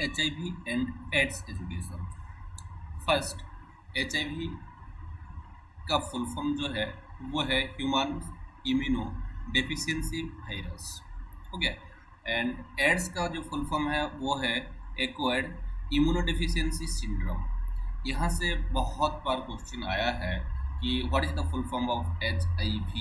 HIV and AIDS education. First, HIV का full form जो है वो है human immuno deficiency virus. Okay. And AIDS का जो फुल फॉर्म है वो है एक्वायर्ड इम्यूनो डेफिशिएंसी सिंड्रोम। यहाँ से बहुत बार क्वेश्चन आया है कि what is the full form of HIV,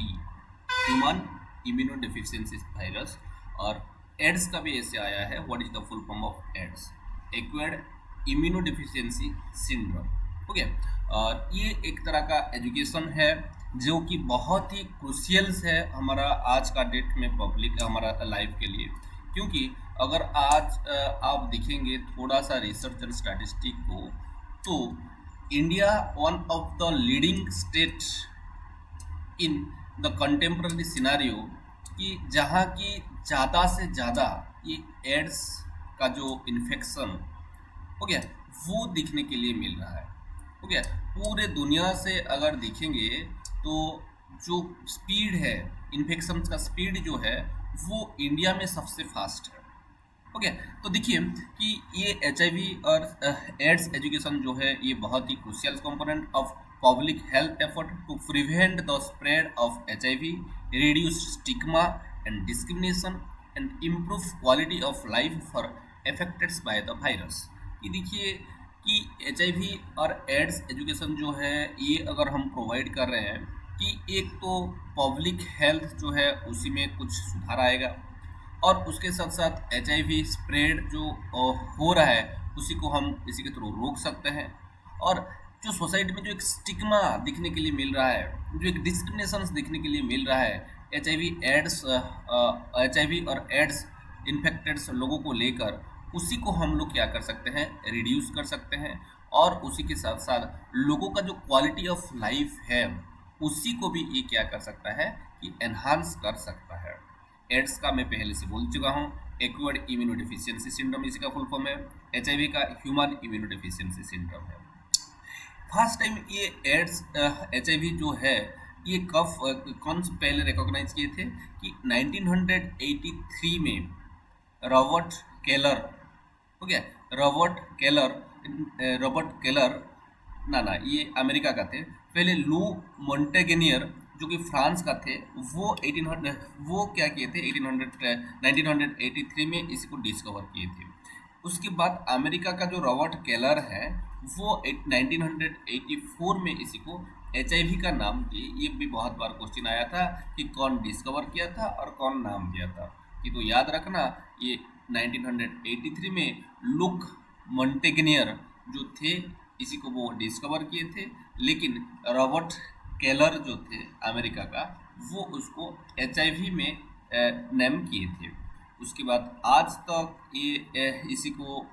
human immuno deficiency virus. और एड्स का भी ऐसे आया है, what is the full form of AIDS, acquired immuno deficiency syndrome. Okay. और ये एक तरह का एजुकेशन है जो कि बहुत ही क्रूशियल है हमारा आज का डेट में पब्लिक हमारा लाइफ के लिए। क्योंकि अगर आज आप देखेंगे थोड़ा सा रिसर्च एंड स्टैटिस्टिक को, तो India one of the leading state in the contemporary scenario, कि जहाँ की ज़्यादा से ज़्यादा ये एड्स का जो इन्फेक्शन हो गया वो दिखने के लिए मिल रहा है। हो गया पूरे दुनिया से अगर देखेंगे तो जो स्पीड है, इन्फेक्शन का स्पीड जो है वो इंडिया में सबसे फास्ट है। ओके। तो देखिए कि ये HIV और एड्स एजुकेशन जो है ये बहुत ही crucial component of public health effort to prevent the spread of HIV, reduce stigma and discrimination and improve quality of life for affected by the virus. ये देखिए कि HIV और एड्स एजुकेशन जो है ये अगर हम प्रोवाइड कर रहे हैं कि एक तो पब्लिक हेल्थ जो है उसी में कुछ सुधार आएगा, और उसके साथ साथ HIV स्प्रेड जो हो रहा है उसी को हम इसी के थ्रू रोक सकते हैं। और जो सोसाइटी में जो एक स्टिग्मा दिखने के लिए मिल रहा है, जो एक डिस्क्रिमिनेशन दिखने के लिए मिल रहा है HIV और एड्स इन्फेक्टेड लोगों को लेकर, उसी को हम लोग क्या कर सकते हैं, रिड्यूस कर सकते हैं। और उसी के साथ साथ लोगों का जो क्वालिटी ऑफ लाइफ है उसी को भी ये क्या कर सकता है कि एनहांस कर सकता है। एड्स का मैं पहले से बोल चुका हूँ, एक्वायर्ड इम्यूनो डेफिशिएंसी सिंड्रोम इसी का फुल फॉर्म है। HIV का ह्यूमन इम्यूनो डेफिशिएंसी सिंड्रोम है। फर्स्ट टाइम ये एड्स HIV जो है ये कब कौन से पहले रिकॉग्नाइज किए थे कि 1983 में रॉबर्ट केलर। हो गया रॉबर्ट केलर ना ये अमेरिका का थे। पहले लू मॉन्टेगेनियर जो कि फ्रांस का थे, वो 1800 वो क्या किए थे 1983 में इसी को डिस्कवर किए थे। उसके बाद अमेरिका का जो रॉबर्ट केलर है वो 1984 में इसी को HIV का नाम दिए। ये भी बहुत बार क्वेश्चन आया था कि कौन डिस्कवर किया था और कौन नाम दिया था। ये तो याद रखना, ये 1983 में लुक मॉन्टेगनियर जो थे इसी को वो डिस्कवर किए थे, लेकिन रॉबर्ट केलर जो थे अमेरिका का वो उसको HIV में नेम किए थे। उसके बाद आज तक ये इसी को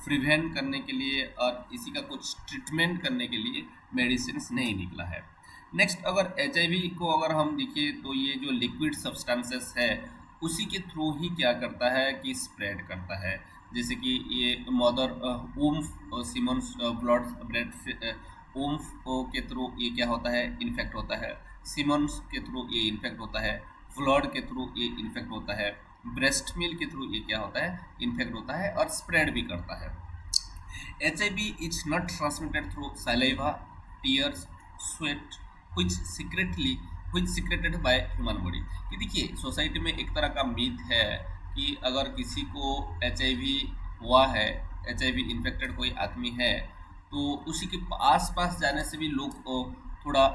प्रिवेंट करने के लिए और इसी का कुछ ट्रीटमेंट करने के लिए मेडिसिन नहीं निकला है। नेक्स्ट, अगर HIV को अगर हम देखें तो ये जो लिक्विड सब्सटेंसेस है उसी के थ्रू ही क्या करता है कि स्प्रेड करता है। जैसे कि ये मदर वूम्फ सिमन्स ब्लड ब्रेड वूम्फ के थ्रू ये क्या होता है, इन्फेक्ट होता है। सिमन्स के थ्रू ये इन्फेक्ट होता है। फ्लड के थ्रू ये इन्फेक्ट होता है। ब्रेस्ट मिल्क के थ्रू ये क्या होता है, इन्फेक्ट होता है और स्प्रेड भी करता है। HIV is not transmitted through saliva, tears, sweat which secreted by human body. ये देखिए सोसाइटी में एक तरह का मीथ है कि अगर किसी को HIV हुआ है, HIV इन्फेक्टेड कोई आदमी है, तो उसी के आस पास जाने से भी लोग थोड़ा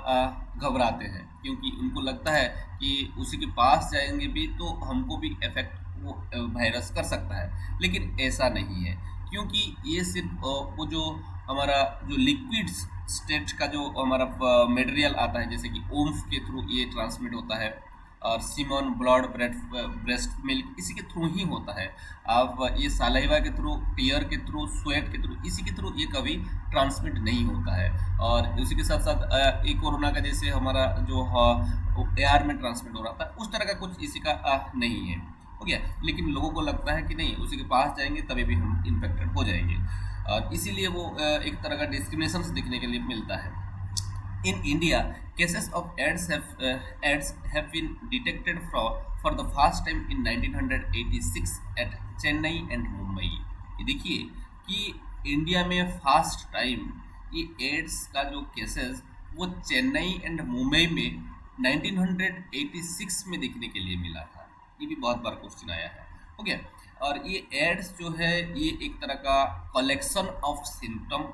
घबराते हैं, क्योंकि उनको लगता है कि उसी के पास जाएंगे भी तो हमको भी इफेक्ट वो वायरस कर सकता है। लेकिन ऐसा नहीं है, क्योंकि ये सिर्फ वो जो हमारा जो लिक्विड स्टेट का जो हमारा मटेरियल आता है, जैसे कि ओम्फ के थ्रू ये ट्रांसमिट होता है, और सीमन, ब्लड, ब्रेस्ट मिल्क इसी के थ्रू ही होता है। आप ये सालाइवा के थ्रू, टीयर के थ्रू, स्वेट के थ्रू, इसी के थ्रू ये कभी ट्रांसमिट नहीं होता है। और इसी के साथ साथ ये कोरोना का जैसे हमारा जो एयर में ट्रांसमिट हो रहा था उस तरह का कुछ इसी का नहीं है। हो गया, लेकिन लोगों को लगता है कि नहीं उसी के पास जाएंगे तभी भी हम इन्फेक्टेड हो जाएंगे, और इसीलिए वो एक तरह का डिस्क्रिमिनेशन दिखने के लिए मिलता है। In India, cases of AIDS have been detected for the first time in 1986 at Chennai and Mumbai। ये देखिए कि इंडिया में फर्स्ट टाइम ये एड्स का जो केसेस वो चेन्नई एंड मुंबई में 1986 में देखने के लिए मिला था। ये भी बहुत बार क्वेश्चन आया है। ओके, और ये एड्स जो है ये एक तरह का कलेक्शन ऑफ सिम्टम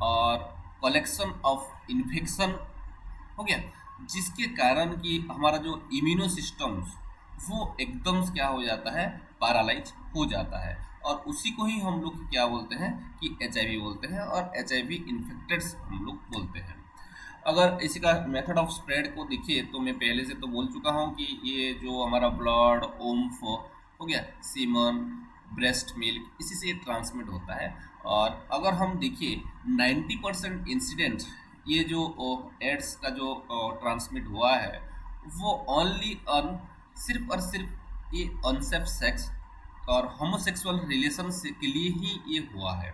और कलेक्शन ऑफ इन्फेक्शन हो गया, जिसके कारण कि हमारा जो इम्यूनो सिस्टम्स वो एकदम से क्या हो जाता है, पैरालाइज हो जाता है। और उसी को ही हम लोग क्या बोलते हैं कि HIV बोलते हैं और HIV इन्फेक्टेड्स हम लोग बोलते हैं। अगर इसी का मेथड ऑफ स्प्रेड को देखिए तो मैं पहले से तो बोल चुका हूँ कि ये जो हमारा ब्लड, ओम्फ हो गया, सीमन, ब्रेस्ट मिल्क, इसी से ये ट्रांसमिट होता है। और अगर हम देखिए 90% इंसिडेंट ये जो एड्स का जो ट्रांसमिट हुआ है वो ओनली ऑन सिर्फ और सिर्फ ये अनसेफ सेक्स और होमोसेक्सुअल रिलेशन के लिए ही ये हुआ है।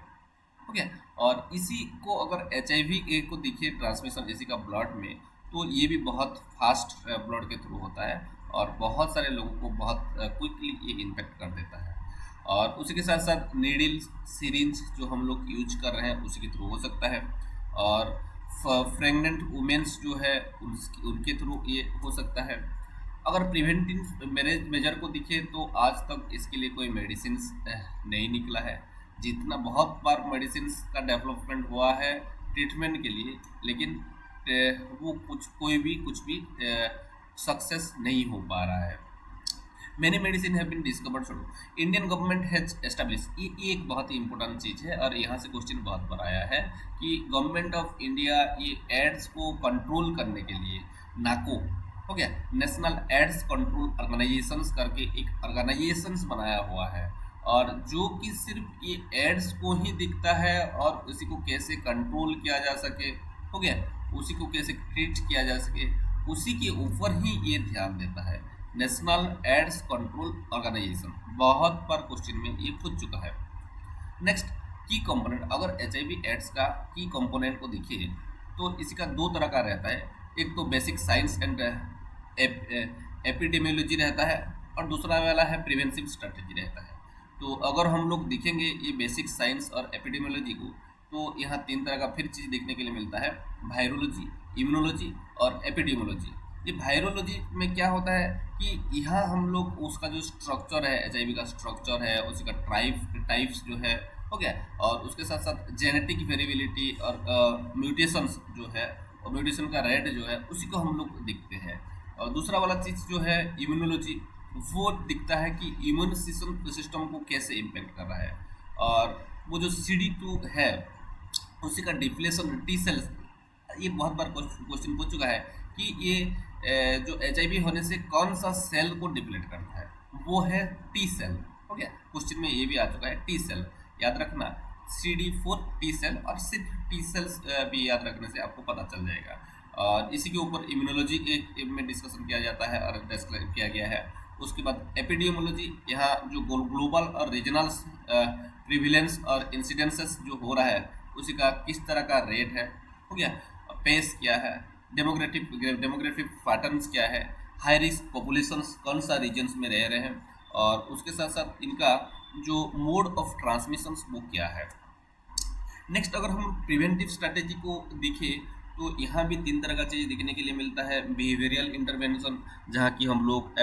ओके, और इसी को अगर HIV को देखिए ट्रांसमिशन इसी का ब्लड में, तो ये भी बहुत फास्ट ब्लड के थ्रू होता है और बहुत सारे लोगों को बहुत क्विकली ये इन्फेक्ट कर देता है। और उसी के साथ साथ नीडल, सिरिंज जो हम लोग यूज कर रहे हैं उसी के थ्रू हो सकता है। और प्रेग्नेंट वुमेन्स जो है उनके थ्रू ये हो सकता है। अगर प्रिवेंटिव मेजर को दिखे तो आज तक इसके लिए कोई मेडिसिन नहीं निकला है। जितना बहुत बार मेडिसिन का डेवलपमेंट हुआ है ट्रीटमेंट के लिए, लेकिन वो कुछ भी सक्सेस नहीं हो पा रहा है। Many medicine have been discovered through Indian government has establish, ये एक बहुत ही इंपॉर्टेंट चीज़ है और यहाँ से क्वेश्चन बहुत बार आया है कि गवर्नमेंट ऑफ इंडिया ये एड्स को कंट्रोल करने के लिए नाको हो गया, नेशनल एड्स कंट्रोल ऑर्गेनाइजेशंस करके एक ऑर्गेनाइजेशंस बनाया हुआ है, और जो कि सिर्फ ये एड्स को ही दिखता है और उसी को कैसे कंट्रोल किया जा सके, हो गया, उसी को कैसे ट्रीट किया जा सके, उसी के ऊपर ही ये ध्यान देता है। नेशनल एड्स कंट्रोल ऑर्गेनाइजेशन बहुत बार क्वेश्चन में ये पूछ चुका है। नेक्स्ट, की कंपोनेंट, अगर HIV एड्स का की कंपोनेंट को देखिए तो इसी का दो तरह का रहता है। एक तो बेसिक साइंस एंड एपिडेमियोलॉजी रहता है और दूसरा वाला है प्रिवेंटिव स्ट्रेटेजी रहता है। तो अगर हम लोग देखेंगे ये बेसिक साइंस और एपिडेमियोलॉजी को, तो यहाँ तीन तरह का फिर चीज़ देखने के लिए मिलता है, वायरोलॉजी, इम्यूनोलॉजी और एपिडेमियोलॉजी। ये वायरोलॉजी में क्या होता है कि यहाँ हम लोग उसका जो स्ट्रक्चर है, HIV का स्ट्रक्चर है, उसी का टाइप्स जो है हो गया, और उसके साथ साथ जेनेटिक वेरिएबिलिटी और म्यूटेशंस जो है और म्यूटेशन का रेट जो है उसी को हम लोग देखते हैं। और दूसरा वाला चीज़ जो है इम्यूनोलॉजी, वो दिखता है कि इम्यून सिस्टम को कैसे इम्पेक्ट कर रहा है। और वो जो CD2 है उसी का डिप्लेशन T सेल्स, ये बहुत बार क्वेश्चन पूछ चुका है कि ये जो HIV होने से कौन सा सेल को डिप्लेट करता है, वो है T सेल। हो गया, क्वेश्चन में ये भी आ चुका है T सेल, याद रखना CD4 T सेल, और सिर्फ T सेल्स भी याद रखने से आपको पता चल जाएगा। और इसी के ऊपर इम्यूनोलॉजी में डिस्कशन किया जाता है और डिस्क्राइब किया गया है। उसके बाद एपिडेमियोलॉजी, यहाँ जो ग्लोबल और रीजनल प्रिविलेंस और इंसिडेंसेस जो हो रहा है उसी का किस तरह का रेट है, हो गया, पेस क्या है, डेमोग्राफिक पैटर्न्स क्या है, हाई रिस्क पॉपुलेशंस कौन सा रीजन्स में रह रहे हैं, और उसके साथ साथ इनका जो मोड ऑफ ट्रांसमिशंस वो क्या है। नेक्स्ट, अगर हम प्रिवेंटिव स्ट्रैटेजी को देखें तो यहाँ भी तीन तरह का चीज़ देखने के लिए मिलता है। बिहेवियरल इंटरवेंशन, जहाँ की हम लोग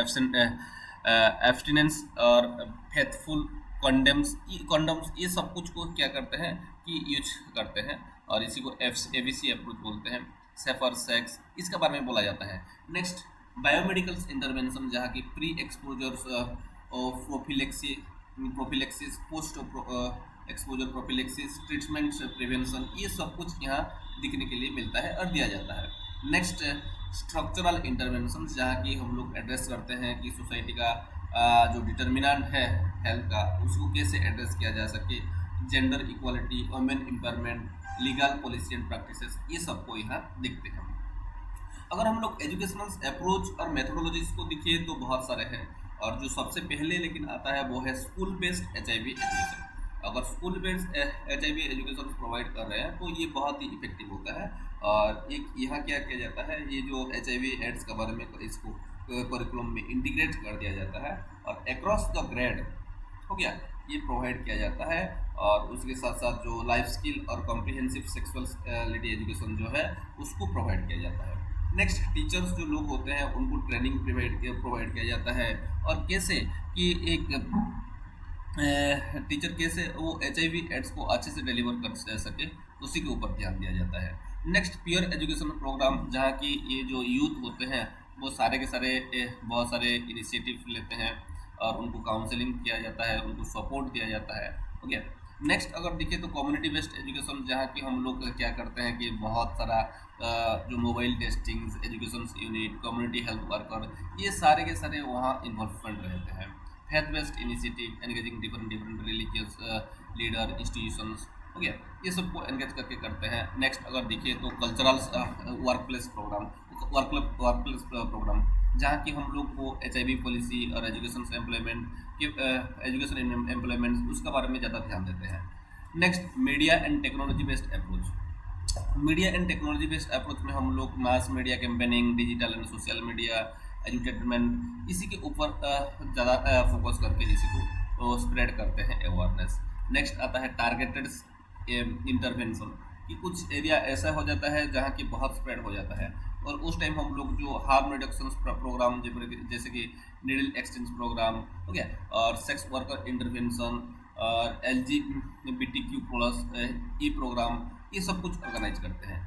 एब्स्टिनेंस और फेथफुल कॉन्डम्स ये सब कुछ को क्या करते हैं कि यूज करते हैं, और इसी को ABC अप्रोच बोलते हैं। सेफर सेक्स इसके बारे में बोला जाता है। नेक्स्ट, बायोमेडिकल इंटरवेंशन, जहाँ की pre exposure prophylaxis, post exposure prophylaxis, treatment prevention, ये सब कुछ यहाँ दिखने के लिए मिलता है और दिया जाता है। नेक्स्ट, स्ट्रक्चरल इंटरवेंशन, जहाँ की हम लोग एड्रेस करते हैं कि सोसाइटी का जो डिटर्मिनेंट है हेल्थ का उसको कैसे एड्रेस किया जा सके, gender equality, women empowerment, legal policy and practices, ये सबको यहाँ देखते हैं। अगर हम लोग एजुकेशनल अप्रोच और मेथोडोलॉजीज को देखिए तो बहुत सारे हैं, और जो सबसे पहले लेकिन आता है वो है स्कूल बेस्ड HIV एजुकेशन। अगर school based HIV education provide कर रहे हैं तो ये बहुत ही इफेक्टिव होता है। और एक यहाँ क्या किया जाता है, ये जो HIV एड्स के बारे में इसको करिकुलम में इंटीग्रेट कर दिया जाता है, और अक्रॉस द ग्रेड, हो गया, ये प्रोवाइड किया जाता है। और उसके साथ साथ जो लाइफ स्किल और कॉम्प्रिहेंसिव सेक्सुअलिटी एजुकेशन जो है उसको प्रोवाइड किया जाता है। नेक्स्ट, टीचर्स जो लोग होते हैं उनको ट्रेनिंग प्रोवाइड किया जाता है, और कैसे कि एक टीचर कैसे वो HIV एड्स को अच्छे से डिलीवर कर सके, उसी के ऊपर ध्यान दिया जाता है। नेक्स्ट, पीयर एजुकेशन प्रोग्राम, जहाँ की ये जो यूथ होते हैं वो सारे के सारे बहुत सारे इनिशिएटिव लेते हैं और उनको काउंसलिंग किया जाता है, उनको सपोर्ट दिया जाता है। हो गया। नेक्स्ट, अगर देखिए तो कम्युनिटी बेस्ड एजुकेशन, जहाँ की हम लोग क्या करते हैं कि बहुत सारा जो mobile testing education unit, community health worker, ये सारे के सारे वहाँ इन्वॉल्वमेंट रहते हैं। Faith based initiative, engaging different different religious leader institutions, हो गया, ये सबको एंगेज करके करते हैं। नेक्स्ट, अगर देखिए तो cultural workplace program, workplace program, जहाँ की हम लोग को HIV पॉलिसी और एजुकेशन एम्प्लॉयमेंट के एजुकेशन एम्प्लॉयमेंट उसका बारे में ज़्यादा ध्यान देते हैं। Next, media and technology based approach. Media and technology based approach में हम लोग mass media campaigning, digital and social media edutainment, इसी के ऊपर ज़्यादा फोकस करके इसी को स्प्रेड करते हैं अवेयरनेस। नेक्स्ट आता है टारगेटेड इंटरवेंशन, कि कुछ एरिया ऐसा हो जाता है जहाँ की बहुत स्प्रेड हो जाता है, और उस टाइम हम लोग जो हार्म रिडक्शन प्रोग्राम जैसे कि नीडल एक्सचेंज प्रोग्राम, हो गया, और सेक्स वर्कर इंटरवेंशन और LGBTQ+ ई प्रोग्राम, ये सब कुछ ऑर्गेनाइज करते हैं।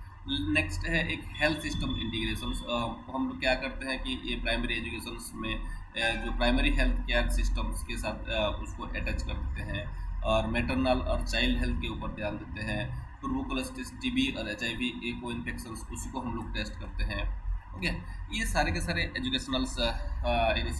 नेक्स्ट है एक हेल्थ सिस्टम इंटीग्रेशन। हम लोग क्या करते हैं कि ये प्राइमरी एजुकेशन में जो प्राइमरी हेल्थ केयर सिस्टम्स के साथ उसको अटैच कर देते हैं, और मैटरनल और चाइल्ड हेल्थ के ऊपर ध्यान देते हैं। ट्यूबरकुलोसिस, TB और HIV को इन्फेक्शन, उसी को हम लोग टेस्ट करते हैं। ओके, ये सारे के सारे एजुकेशनल